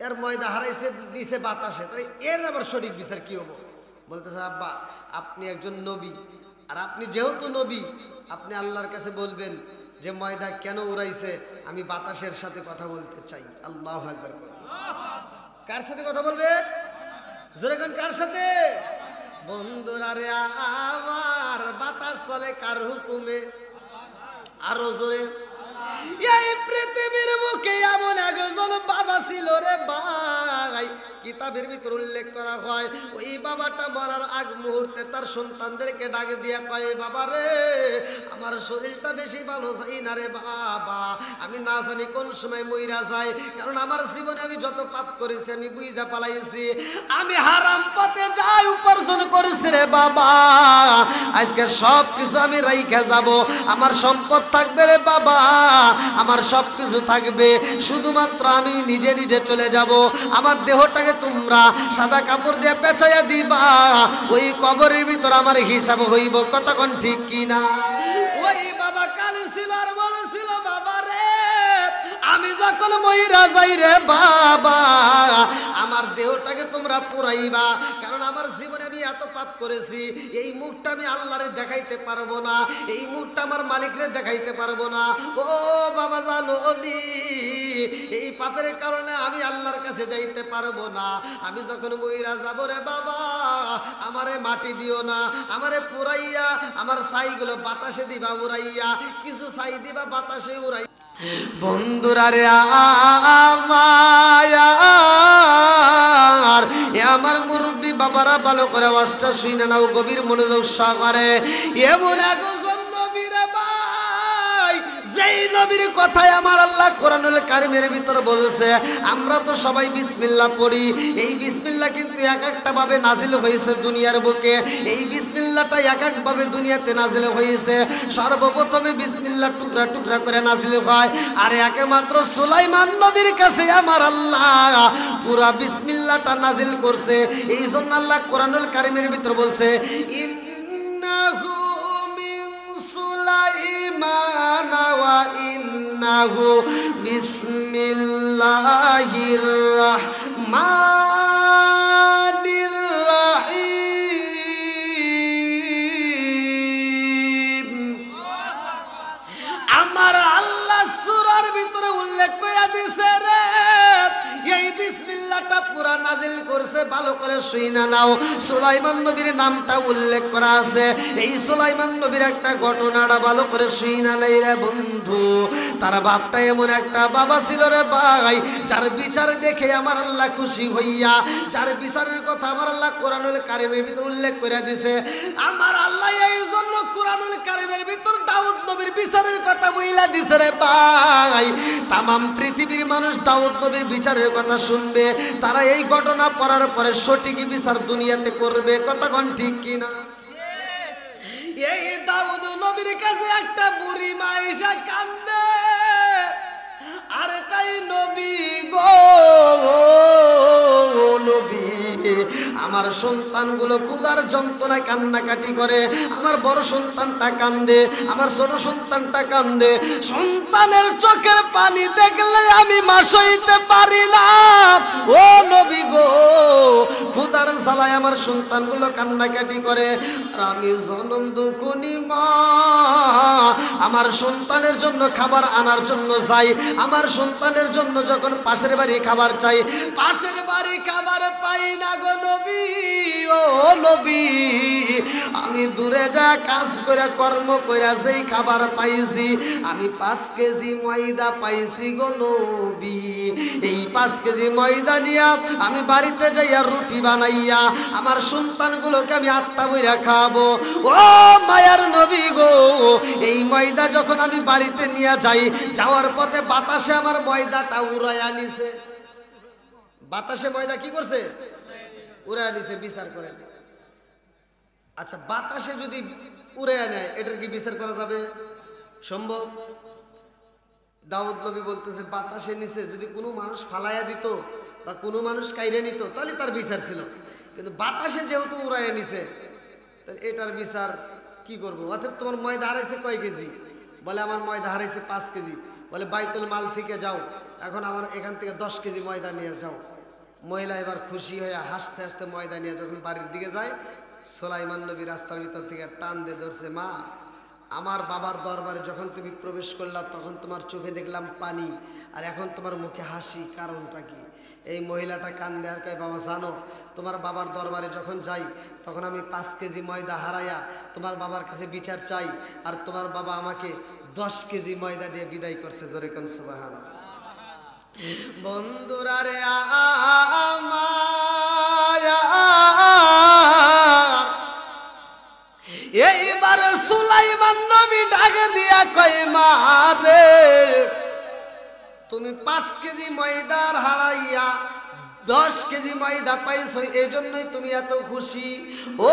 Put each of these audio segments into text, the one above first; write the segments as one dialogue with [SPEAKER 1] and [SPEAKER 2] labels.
[SPEAKER 1] এর ময়দা হারাইছে দিছে বাতাসে, তাই এর আবার সঠিক বিচার কি হবো? বলতেছে আব্বা আপনি একজন নবী, আর আপনি যেহেতু নবী আপনি আল্লাহর কাছে বলবেন যে ময়দা কেন উড়াইছে, আমি বাতাসের সাথে কথা বলতে চাই। আল্লাহু আকবার। কার সাথে কথা বলবে? জোরে কোন কার সাথে? বন্ধুরা রে আমার, বাতাস চলে কার হুকুমে? আরো জোরে। এই পৃথিবীর বুকে এমন একজন বাবা ছিল রে ভাই, কিতাবের ভিতর উল্লেখ করা হয় ওই বাবাটা মরার আগ মুহূর্তে তার সন্তানদেরকে ডাক দিয়া কয়, বাবা রে আমার শরীরটা বেশি ভালো চাই না রে বাবা, আমি না জানি কোন সময় মইরা যাই, কারণ আমার জীবনে আমি যত পাপ করেছি আমি বুঝা পালাইছি, আমি হারাম পথে যাই উপার্জন করেছি রে বাবা, আজকে সব কিছু আমি রাইখা যাব, আমার সম্পদ থাকবে রে বাবা, আমার সব কিছু থাকবে, শুধুমাত্র আমি নিজে নিজে চলে যাব, আমার দেহটাকে তোমরা সাদা কাপড় দিয়ে পেঁচাইয়া দিবা, ওই কবরের ভিতর আমার হিসাব হইব। কতক্ষণ ঠিক কিনা? ওই বাবা কাঁদছিল আর বলেছিল, বাবা রে আমি যখন মইরা যাই রে বাবা আমার দেহটাকে তোমরা পুরাইবা, কারণ আমার জীবনে আমি এত পাপ করেছি, এই মুখটা আমি আল্লাহরে দেখাইতে পারবো না, এই মুখটা আমার মালিকরে দেখাইতে পারবো না। ও বাবা জানো নি, এই পাপের কারণে আমি আল্লাহর কাছে যাইতে পারবো না, আমি যখন মইরা যাব রে বাবা আমারে মাটি দিও না, আমারে পুরাইয়া আমার ছাইগুলো বাতাসে দিবা উড়াইয়া, কিছু ছাই দিবা বাতাসে উড়াই। বন্ধুরা রে আমার, আমার মুরব্বী বাবারা ভালো করে ওয়াজটা শুনে নাও, গভীর মনোযোগ সহকারে। এমন একজন নবী রে ভাই, যেই নবীর কথাই আমার আল্লাহ কোরআনুল কারীমের ভিতর বলেছে, আমরা তো সবাই বিসমিল্লাহ পড়ি, এই বিসমিল্লাহ কিন্তু এক একটা ভাবে নাজিল হয়েছে দুনিয়ার বুকে, এই বিসমিল্লাহটা এক এক ভাবে দুনিয়াতে নাজিল হয়েছে। সর্বপ্রথমে বিসমিল্লাহ টুকরা টুকরা করে নাজিল হয়, আর একমাত্র সুলাইমান নবীর কাছে আমার আল্লাহ পুরা বিসমিল্লাহটা নাজিল করছে। এই জন্য আল্লাহ কোরআনুল কারীমের ভিতর বলছে, ইন্নাহু মিন সুলাইমান ওয়া ইন্নাহু বিসমিল্লাহির রাহমানির রাহিম। আমার আল্লাহ সূরার ভিতরে উল্লেখ করে দিছে রে, এই বিসমিল্লাহটা পুরা নাজিল করছে, ভালো করে শুইনা নাও। সুলাইমান নবীর নামটা উল্লেখ করা আছে, এই সুলাইমান নবীর একটা ঘটনাটা ভালো করে শুইনা নাই রে বন্ধু। তার বাপটা এমন একটা বাবা ছিল রে ভাই, যার বিচার দেখে আমার আল্লাহ খুশি হইয়া, যার বিচারের কথা আমার আল্লাহ কোরআনুল কারীমের ভিতর উল্লেখ করে দিছে। আমার আল্লাহ এই জন্য কোরআনুল কারীমের ভিতর দাউদ নবীর বিচারের কথা বইলা দিছে রে ভাই, তামাম পৃথিবীর মানুষ দাউদ নবীর বিচারের কথা শুনবে, তারা এই ঘটনা পড়ার পরে সঠিক বিচার দুনিয়াতে করবে। কতক্ষণ ঠিক কিনা? এই দাউদ নবীর কাছে একটা বুড়ি মা এসে কান্দে, আর কাই নবী গো নবী, আমার সন্তানগুলো ক্ষুধার যন্ত্রণায় কান্নাকাটি করে, আমার বড় সন্তানটা কান্দে, আমার ছোট সন্তানটা কান্দে, সন্তানের চোখের পানি দেখলে আমি মা সইতে পারি না, ও নবী গো ক্ষুধার জ্বালায় আমার সন্তানগুলো কান্নাকাটি করে, আর আমি জনম দুঃখনি মা আমার সন্তানের জন্য খাবার আনার জন্য যাই, আমার সন্তানের জন্য যখন পাশের বাড়ি খাবার চাই, পাশের বাড়ি খাবার পাই না গো নবী, ও নবী আমি দূরে যা কাজ করে কর্ম করে যেই খাবার পাইছি, আমি 5 কেজি ময়দা পাইছি গো নবী, এই 5 কেজি ময়দা নিয়া আমি বাড়িতে যাইয়া রুটি বানাইয়া আমার সন্তানগুলোকে আমি আত্মা বইরা খাবো। ও মায়ার নবী গো, এই ময়দা যখন আমি বাড়িতে নিয়ে যাই, যাওয়ার পথে বাতাসে আমার ময়দাটা উড়াইয়া নিছে। বাতাসে ময়দা কি করছে? উড়াইয়া নিছে। বিচার করেন, আচ্ছা বাতাসে যদি উড়াইয়া নেয় এটার কি বিচার করা যাবে? সম্ভব? দাউদ নবী বলতেছে বাতাসে নিচে যদি কোনো মানুষ ফালাইয়া দিত বা কোনো মানুষ কাইরে নিত তাহলে তার বিচার ছিল, কিন্তু বাতাসে যেহেতু উড়াইয়া নিছে তাহলে এটার বিচার কি করবো? অর্থাৎ তোমার ময়দা হারাইছে কয় কেজি? বলে আমার ময়দা হারাইছে 5 কেজি। বলে বাইতুল মাল থেকে যাও এখন আমার এখান থেকে 10 কেজি ময়দা নিয়ে যাও। মহিলা এবার খুশি হয়ে হাসতে হাসতে ময়দা নিয়ে যখন বাড়ির দিকে যায়, সুলাইমান নবী রাস্তার ভিতর থেকে টান দিয়ে ধরছে, মা আমার বাবার দরবারে যখন তুমি প্রবেশ করলা তখন তোমার চোখে দেখলাম পানি, আর এখন তোমার মুখে হাসি, কারণটা কি? এই মহিলাটা কান দেয়ার কয়, বাবা জানো তোমার বাবার দরবারে যখন যাই তখন আমি 5 কেজি ময়দা হারাইয়া তোমার বাবার কাছে বিচার চাই, আর তোমার বাবা আমাকে 10 কেজি ময়দা দিয়ে বিদায় করছে। জোরে কোন সুবহানাল্লাহ। বন্ধুরা রে আমার, এইবার সুলাইমান নবী ডাকে দিয়া কয়, মা রে তুমি 5 কেজি ময়দার হারাইয়া 10 কেজি ময়দা পাইছো, এই জন্যই তুমি এত খুশি। ও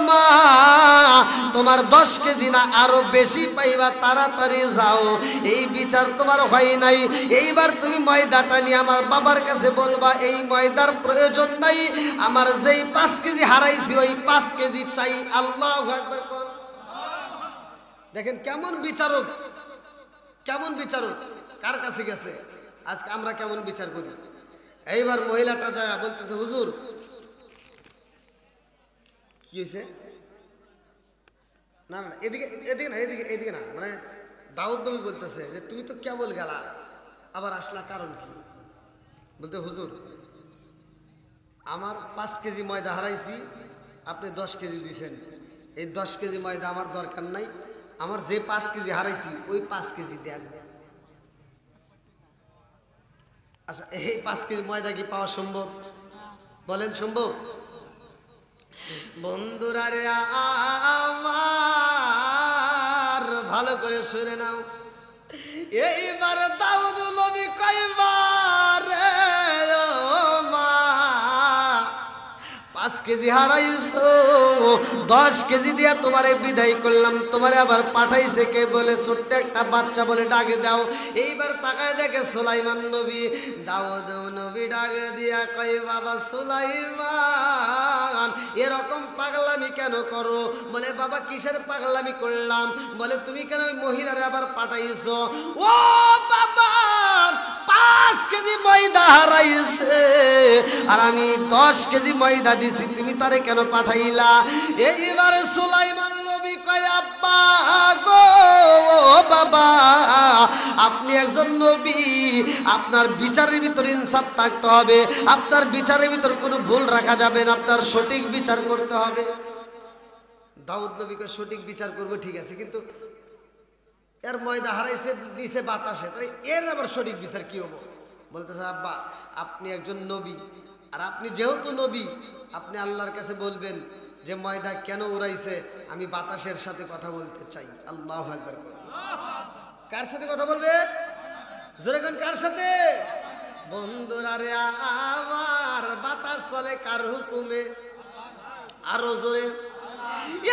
[SPEAKER 1] মা, তোমার 10 কেজি না আরো বেশি পাইবা, তাড়াতাড়ি যাও, এই বিচার তোমার হয় নাই। এইবার তুমি ময়দাটা নিয়ে আমার বাবার কাছে বলবা এই ময়দার প্রয়োজন নাই, আমার যেই 5 কেজি হারাইছি ওই 5 কেজি চাই। আল্লাহু আকবার। দেখেন কেমন বিচারক, কেমন বিচারক, কার কাছে গেছে। আজকে আমরা কেমন বিচার করি। এইবার মহিলাটা যায় বলতেছে, হুজুর কি হয়েছে? না না এদিকে এদিকে না, এদিকে এদিকে না, মানে দাউদ নবী বলতেছে যে তুমি তো কেবল গেলা, আবার আসলা, কারণ কি? বলতে, হুজুর আমার 5 কেজি ময়দা হারাইছি, আপনি 10 কেজি দিয়েছেন, এই 10 কেজি ময়দা আমার দরকার নাই, আমার যে 5 কেজি হারাইছি ওই 5 কেজি দেন। আচ্ছা এই 5 কেজি ময়দা কি পাওয়া সম্ভব? বলেন সম্ভব? বন্ধুরা রে আমার, ভালো করে শুনে নাও। এইবার দাউদ নবী কয়বার, 5 কেজি হারাইছো, 10 কেজি দিয়া তোমারে বিদায় করলাম, তোমারে আবার পাঠাইছে কে? বলে ছোট্ট একটা বাচ্চা বলে ডাকে দাও। এইবার তাকায় দেখে সুলাইমান নবী। দাউদ নবী ডাকে দিয়া কয়, বাবা সুলাইমান এরকম পাগলামি কেন করো? বলে, বাবা কিসের পাগলামি করলাম? বলে, তুমি কেন ওই মহিলারে আবার পাঠাইছো? ও বাবা 5 কেজি ময়দা হারাইছে আর আমি 10 কেজি ময়দা দিছি, তুমি তারে কেন পাঠাইলা? এইবার সুলাইমান নবী কয়, আব্বা গো বাবা, আপনি একজন নবী, আপনার বিচারের ভিতর ইনসাফ থাকতে হবে, আপনার বিচারের ভিতর কোনো ভুল রাখা যাবে না, আপনার সঠিক বিচার করতে হবে। দাউদ নবী কয়, সঠিক বিচার করবো, ঠিক আছে, কিন্তু এর ময়দা হারাইছে নিচে বাতাসে, তাই এর আবার সঠিক বিচার কি হবো? বলতেছে, আব্বা আপনি একজন নবী, আর আপনি যেহেতু নবী আপনি আল্লাহর কাছে বলবেন যে ময়দা কেন উড়াইছে, আমি বাতাসের সাথে কথা বলতে চাই। আল্লাহু আকবার। কার সাথে কথা বলবে? জোরে কোন, কার সাথে? বন্ধুরা রে আমার, বাতাস চলে কার হুকুমে? আরো জোরে।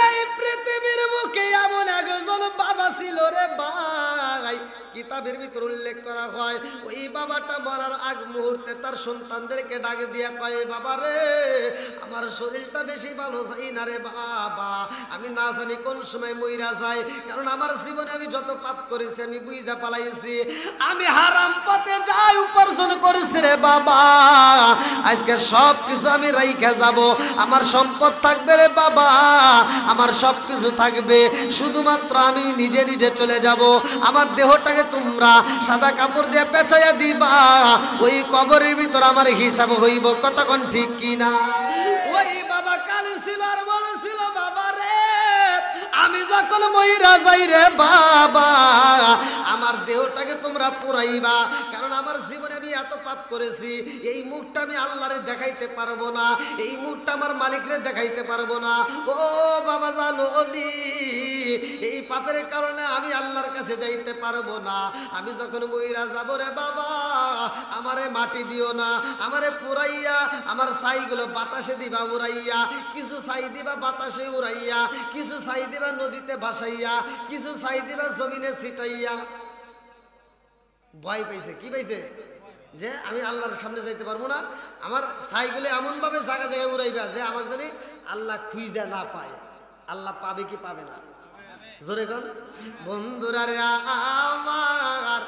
[SPEAKER 1] এই পৃথিবীর বুকে এমন একজন বাবা ছিল রে ভাই, কিতাবের ভিতর উল্লেখ করা হয় ওই বাবাটা মরার আগ মুহূর্তে তার সন্তানদেরকে ডাকে দিয়া কয়, বাবা রে আমার শরীরটা বেশি ভালো যাই না রে বাবা, আমি না জানি কোন সময় মইরা যাই, কারণ আমার জীবনে আমি যত পাপ করেছি আমি বুঝা পালাইছি, আমি হারাম পথে যাই উপার্জন করেছি রে বাবা, আজকে সব কিছু আমি রাইখা যাব, আমার সম্পদ থাকবে রে বাবা, আমার সব কিছু থাকবে, শুধুমাত্র আমি নিজে নিজে চলে যাব, আমার দেহটাকে তোমরা সাদা কাপড় দিয়ে পেঁচাইয়া দিবা, ওই কবরের ভিতর আমার হিসাব হইব। কতক্ষণ ঠিক কিনা? ওই বাবা কালী ছিল আর বলেছিল, বাবা রে আমি যখন মইরা যাই রে বাবা, আমার দেহটাকে তোমরা পুরাইবা, কারণ আমার জীবনে আমি এত পাপ করেছি, এই মুখটা আমি আল্লাহরে দেখাইতে পারবো না, এই মুখটা আমার মালিকরে দেখাইতে পারবো না। ও বাবা জানো নি, এই পাপের কারণে আমি আল্লাহর কাছে যাইতে পারবো না, আমি যখন মইরা যাব রে বাবা আমারে মাটি দিও না, আমারে পুরাইয়া আমার ছাইগুলো বাতাসে দিবা উড়াইয়া, কিছু ছাই দিবা বাতাসে উড়াইয়া, কিছু ছাই দিবা নদীতে ভাসাইয়া, কিছু ছাই দিবা জমিনে ছিটাইয়া। ভয় পাইছে, কি পাইছে? যে আমি আল্লাহর সামনে যাইতে পারবো না, আমার ছাইগুলো এমন ভাবে জায়গা জায়গায় উড়াইবা যে আমার জানি আল্লাহ খুঁজা না পায়। আল্লাহ পাবে কি পাবে না? জোরে কোন। বন্ধুরা রে আমার,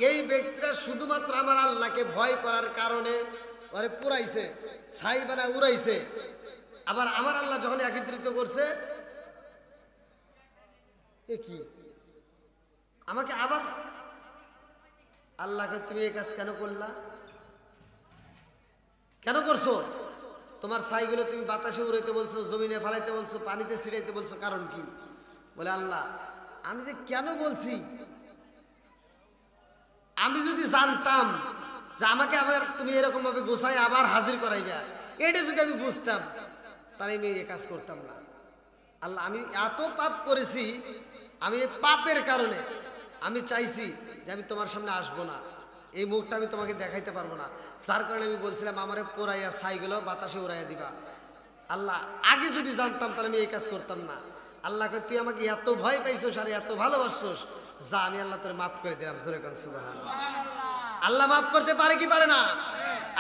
[SPEAKER 1] এই ব্যক্তিটা শুধুমাত্র আমার আল্লাহকে ভয় করার কারণে ওরে পুরাইছে, ছাই বানা উড়াইছে। আবার আমার আল্লাহ যখন একত্রিত করছে, এ কি আমাকে আবার আল্লাহকে তুমি এই কাজ কেন করলা, কেন করছো? তোমার ছাইগুলো তুমি বাতাসে উড়াইতে বলছো, জমিনে ফালাইতে বলছো, পানিতে ছিটাইতে বলছো, কারণ কি? বলে আল্লাহ আমি যে কেন বলছি, আমি যদি জানতাম যে আমাকে আবার তুমি এরকম ভাবে গোছাই আবার হাজির করাইবা, এটা যদি আমি বুঝতাম তাহলে আমি এই কাজ করতাম না। আল্লাহ আমি এত পাপ করেছি, আমি এই পাপের কারণে আমি চাইছি যে আমি তোমার সামনে আসবো না, এই মুখটা আমি তোমাকে দেখাইতে পারবো না, যার কারণে আমি বলছিলাম আমারে পোড়াইয়া ছাইগুলো বাতাসে উড়াইয়া দিবা। আল্লাহ আগে যদি জানতাম তাহলে আমি এই কাজ করতাম না। আল্লাহ কয় তুই আমাকে এত ভয় পাইছোস আর এত ভালোবাসছোস, যা আমি আল্লাহ তোরে মাফ করে দিলাম। সুবহানাল্লাহ। আল্লাহ মাফ করতে পারে কি পারে না?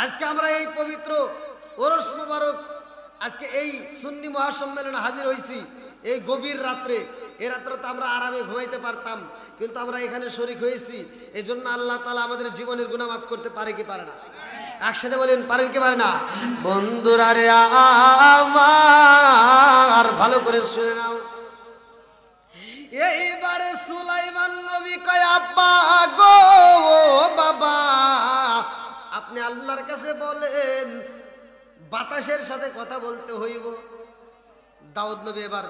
[SPEAKER 1] আজকে আমরা এই পবিত্র ওরস মোবারক, আজকে এই সুন্নি মহাসম্মেলনে হাজির হয়েছি এই গভীর রাত্রে। এই রাত্রে তো আমরা আরামে ঘুমাইতে পারতাম, কিন্তু আমরা এখানে শরীক হয়েছি। এই জন্য আল্লাহ তাআলা আমাদের জীবনের গুনাহ মাফ করতে পারে কি পারে না? একসাথে বলেন পারেন কি পারে না? বন্ধুরা রে আমার ভালো করে শুনে নাও, এইবারে সুলাইমান নবী কয় আব্বা গো বাবা, আপনি আল্লাহর কাছে বলেন বাতাসের সাথে কথা বলতে হইব। দাউদ নবী এবার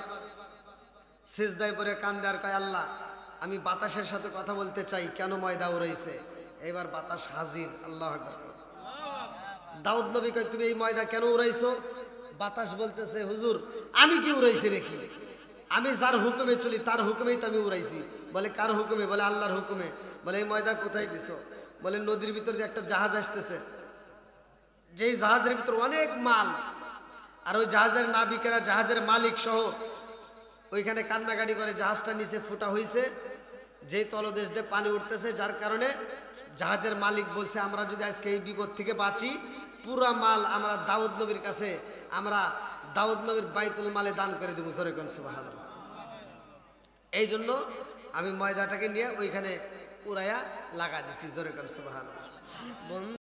[SPEAKER 1] সিজদায় পড়ে কান্দে আর কয় আল্লাহ আমি বাতাসের সাথে কথা বলতে চাই, কেন ময়দা উড়াইছে? এবার বাতাস হাজির। আল্লাহু আকবার। দাউদ নবী কয় তুমি এই ময়দা কেন উড়াইছো? বাতাস বলতেছে হুজুর আমি কি উড়াইছি রেখি, আমি যার হুকুমে চলি তার হুকুমেই তো আমি উড়াইছি। বলে কার হুকুমে? বলে আল্লাহর হুকুমে। বলে এই ময়দা কোথায় দিছো? বলে নদীর ভিতর দিয়ে একটা জাহাজ আসতেছে, যেই জাহাজের ভিতর অনেক মাল, আর ওই জাহাজের নাবিকেরা জাহাজের মালিক সহ ওইখানে কান্নাকাটি করে জাহাজটা নিচে ফুটা হয়েছে, যে তলদেশ দিয়ে পানি উঠতেছে, যার কারণে জাহাজের মালিক বলছে আমরা যদি আজকে এই বিপদ থেকে বাঁচি, পুরা মাল আমরা দাউদ নবীর কাছে, আমরা দাউদ নবীর বাইতুল মালে দান করে দেবো। সুবহানাল্লাহ। এই জন্য আমি ময়দাটাকে নিয়ে ওইখানে উড়াইয়া লাগা দিছি। সুবহানাল্লাহ।